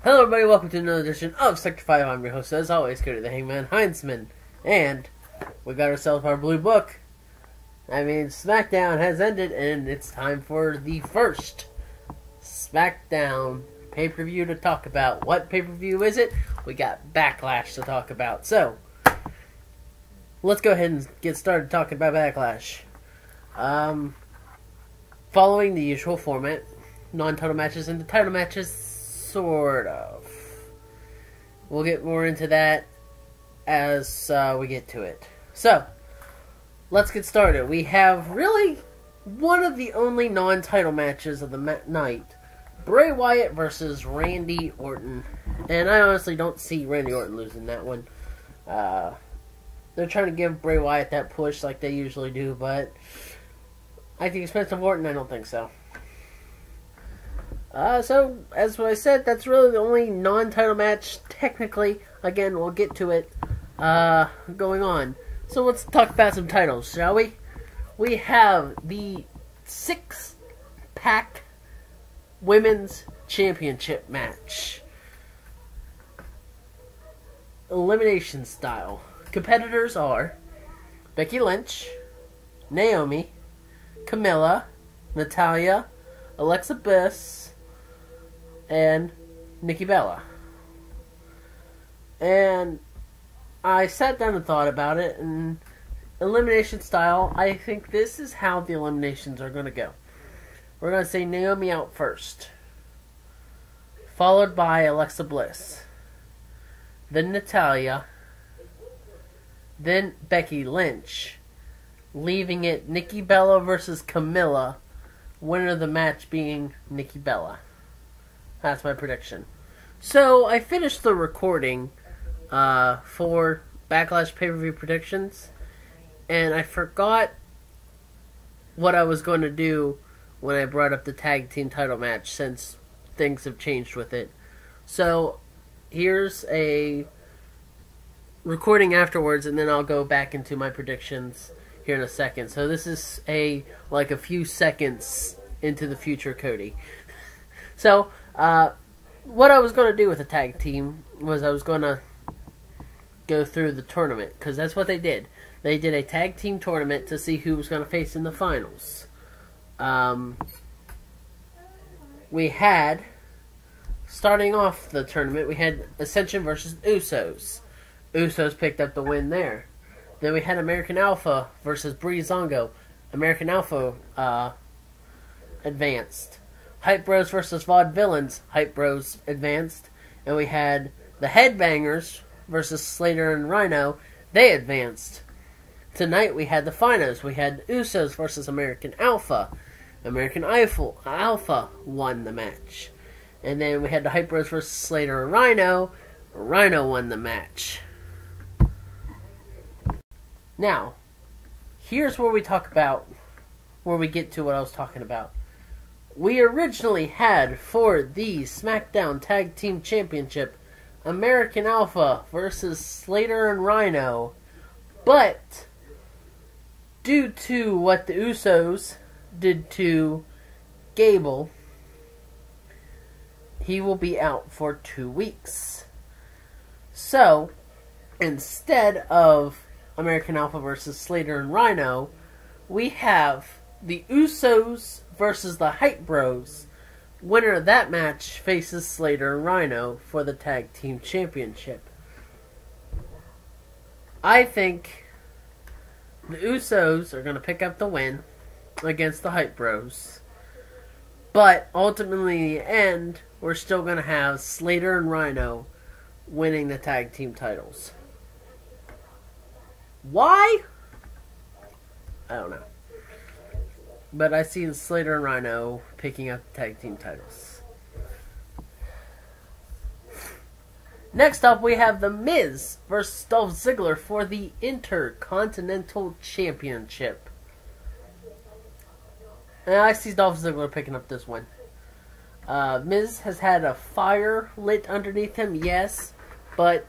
Hello everybody, welcome to another edition of Sector 5. I'm your host, as always, Cody the Hangman Heinzman. And we got ourselves our blue book. I mean, Smackdown has ended, and it's time for the first Smackdown pay-per-view to talk about. What pay-per-view is it? We got Backlash to talk about. So, let's go ahead and get started talking about Backlash. Following the usual format, non-title matches into title matches, sort of. We'll get more into that as we get to it. So, let's get started. We have really one of the only non-title matches of the night. Bray Wyatt versus Randy Orton. And I honestly don't see Randy Orton losing that one. They're trying to give Bray Wyatt that push like they usually do, but at the expense of Orton, I don't think so. So, as I said, that's really the only non-title match, technically. Again, we'll get to it, going on. So let's talk about some titles, shall we? We have the 6-pack Women's Championship match. Elimination style. Competitors are Becky Lynch, Naomi, Camella, Natalys, Alexa Bliss, and Nikki Bella. And I sat down and thought about it, and elimination style, I think this is how the eliminations are going to go. We're going to say Naomi out first, followed by Alexa Bliss, then Natalys, then Becky Lynch, leaving it Nikki Bella versus Camella, winner of the match being Nikki Bella. That's my prediction. So, I finished the recording for Backlash pay-per-view predictions, and I forgot what I was going to do when I brought up the tag team title match, since things have changed with it. So, here's a recording afterwards, and then I'll go back into my predictions here in a second. So this is a few seconds into the future Cody. So, what I was going to do with the tag team was I was going to go through the tournament, because that's what they did. They did a tag team tournament to see who was going to face in the finals. We had, starting off the tournament, we had Ascension versus Usos. Usos picked up the win there. Then we had American Alpha versus Breezango. American Alpha advanced. Hype Bros versus Vaudevillains. Hype Bros advanced. And we had the Headbangers versus Slater and Rhyno. They advanced. Tonight we had the finals. We had Usos versus American Alpha. American Alpha won the match. And then we had the Hype Bros versus Slater and Rhyno. Rhyno won the match. Now, here's where we get to what I was talking about. We originally had, for the Smackdown Tag Team Championship, American Alpha versus Slater and Rhyno. But, due to what the Usos did to Gable, he will be out for 2 weeks. So, instead of American Alpha versus Slater and Rhyno, we have the Usos versus the Hype Bros. Winner of that match faces Slater and Rhyno for the Tag Team Championship. I think the Usos are going to pick up the win against the Hype Bros. But ultimately, in the end, we're still going to have Slater and Rhyno winning the tag team titles. Why? I don't know. But I see Slater and Rhyno picking up the tag team titles. Next up, we have The Miz versus Dolph Ziggler for the Intercontinental Championship. And I see Dolph Ziggler picking up this one. Miz has had a fire lit underneath him, yes, but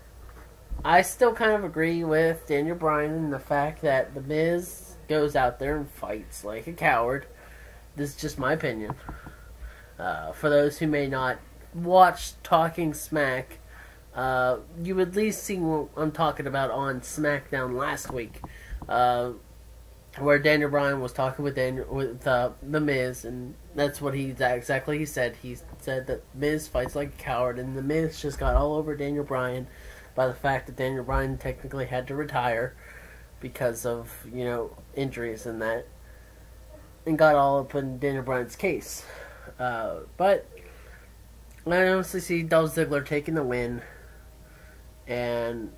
I still kind of agree with Daniel Bryan in the fact that The Miz goes out there and fights like a coward. This is just my opinion. For those who may not watched Talking Smack, you at least see what I'm talking about on Smackdown last week, where Daniel Bryan was talking with The Miz, and that's what he said. He said that Miz fights like a coward, and The Miz just got all over Daniel Bryan by the fact that Daniel Bryan technically had to retire because of, injuries and that, and got all up in Daniel Bryan's case. But I honestly see Dolph Ziggler taking the win, and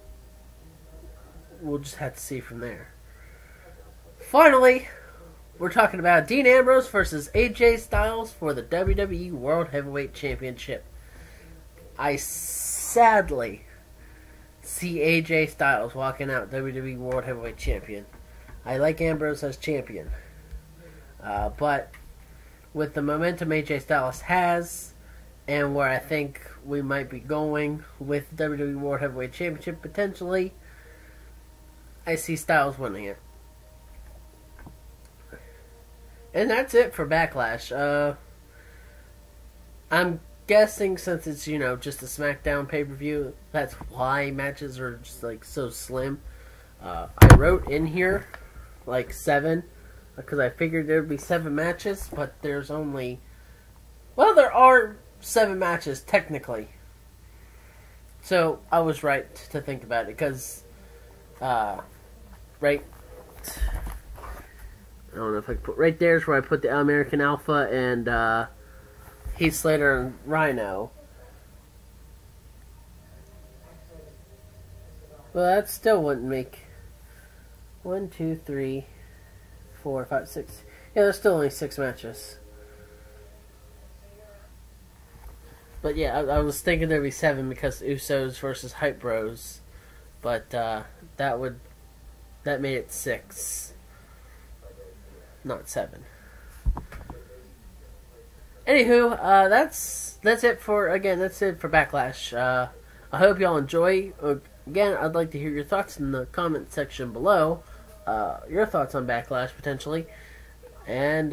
we'll just have to see from there. Finally, we're talking about Dean Ambrose versus AJ Styles for the WWE World Heavyweight Championship. I sadly see AJ Styles walking out WWE World Heavyweight Champion. I like Ambrose as champion. But with the momentum AJ Styles has, and where I think we might be going with the WWE World Heavyweight Championship potentially, I see Styles winning it. And that's it for Backlash. I'm guessing since it's, just a SmackDown pay-per-view, that's why matches are just, so slim. I wrote in here, 7, because I figured there would be 7 matches, but there's only... Well, there are 7 matches, technically. So, I was right to think about it, because... right... I don't know if I can put... Right there's where I put the American Alpha and, Heath, Slater, and Rhyno. Well, that still wouldn't make... 1, 2, 3, 4, 5, 6... Yeah, there's still only 6 matches. But yeah, I was thinking there'd be 7 because Usos versus Hype Bros. But, that made it 6. Not 7. Anywho, that's it for Backlash. I hope y'all enjoy. Again, I'd like to hear your thoughts in the comment section below. Your thoughts on Backlash, potentially. And,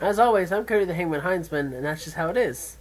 as always, I'm Cody the Hangman Heinzman, and that's just how it is.